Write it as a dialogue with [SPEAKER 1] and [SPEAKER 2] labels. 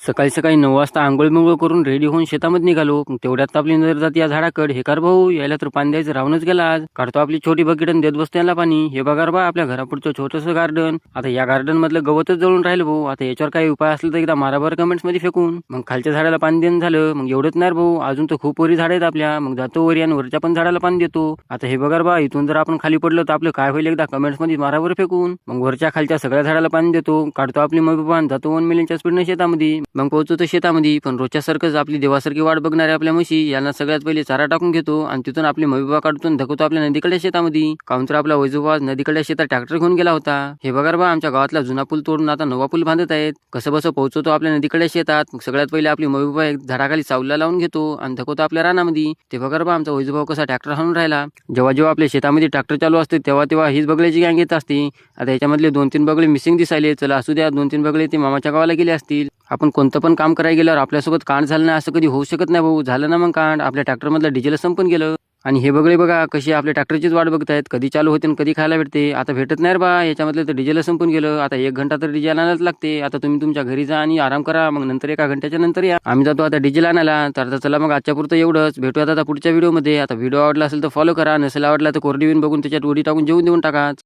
[SPEAKER 1] सकाळी सकाळी 9 वाजता आंघोळ करून रेडी होऊन शेतामध्ये निघालो. पण तेवढ्यात आपली नजर जाते या झाडाकड. हे कर भाऊ, यायला तर पाणी द्यायचं राहूनच गेला आज. काढतो आपली छोटी बकेट आणि देत बसतो याला पाणी. हे बघा रे बा, आपल्या घरापुढचं छोटंसं गार्डन. आता या गार्डन मधलं गवतच जळून राहिलं भाऊ. आता याच्यावर काही उपाय असला तर एकदा मारा बरं कमेंट्स मध्ये फेकून. मग खालच्या झाडाला पाणी देणं झालं. मग एवढंच नाही रे भाऊ, अजून तर खूप वरी झाड आहेत आपल्या. मग जातो वरी आणि वरच्या पण झाडाला पाणी देतो. आता हे बघा रे बा, इथून जर आपण खाली पडलो तर आपलं काय होईल एकदा कमेंट्स मध्ये मारा बरं फेकून. मग वरच्या खालच्या सगळ्या झाडाला पाणी देतो. काढतो आपली मग जातो 1 मिलियनच्या स्पीडनं शेतामध्ये. मग पोहोचतो शेतामध्ये. पण रोजच्या सारखंच आपली देवासारखी वाट बघणारे आपल्या म्हशी यांना सगळ्यात पहिले चारा टाकून घेतो आणि तिथून आपली महबूबा काढून धकवतो आपल्या नदीकडे शेतामध्ये. काउंटर आपला वैजोबा नदीकडे शेतात ट्रॅक्टर घेऊन गेला होता. हे बघा बा, आमच्या गावातला जुना पूल तोडून आता नवा पूल बांधत आहेत. कसं बसं पोहोचवतो आपल्या नदीकडे शेतात. मग सगळ्यात पहिले आपली महबूबा एक झाडाखाली सावला लावून घेतो आणि धकवतो आपल्या रानामध्ये. ते बघा बा, आमचा वैजोबा कसा ट्रॅक्टर हाणून राहिला. जेव्हा जेव्हा आपल्या शेतामध्ये ट्रॅक्टर चालू असते तेव्हा तेव्हा हीच बगळ्याची गँग येत असते. आता याच्यामधले 2-3 बगळे मिसिंग दिसायले. चला असू द्या, 2-3 बगळे ते मामाच्या गावाला गेले असतील. आपण कोणतं पण काम करायला गेल्यावर आपल्यासोबत कांड झालं नाही असं कधी होऊ शकत नाही भाऊ. झालं ना मग कांड, आपल्या ट्रॅक्टर मधलं डिझेल संपून गेलं. आणि हे बगळे बघा कशी आपल्या ट्रॅक्टरचीच वाट बघतायत, कधी चालू होते आणि कधी खायला भेटते. आता भेटत नाही रे बा, याच्यामधलं तर डिझेल संपून गेलं. आता 1 घंटा तर डिझेल आणायलाच लागते. आता तुम्ही तुमच्या घरी जा आणि आराम करा. मग नंतर 1 घंट्याच्या नंतर या. आम्ही जातो आता डिझेल आणायला. तर आता चला मग आजच्या पुरतं एवढंच. भेटूयात आता पुढच्या व्हिडिओमध्ये. आता व्हिडिओ आवडला असेल तर फॉलो करा, नसेल आवडला तर कोरडी बघून त्याच्यात उडी टाकून जेवून देऊन टाका.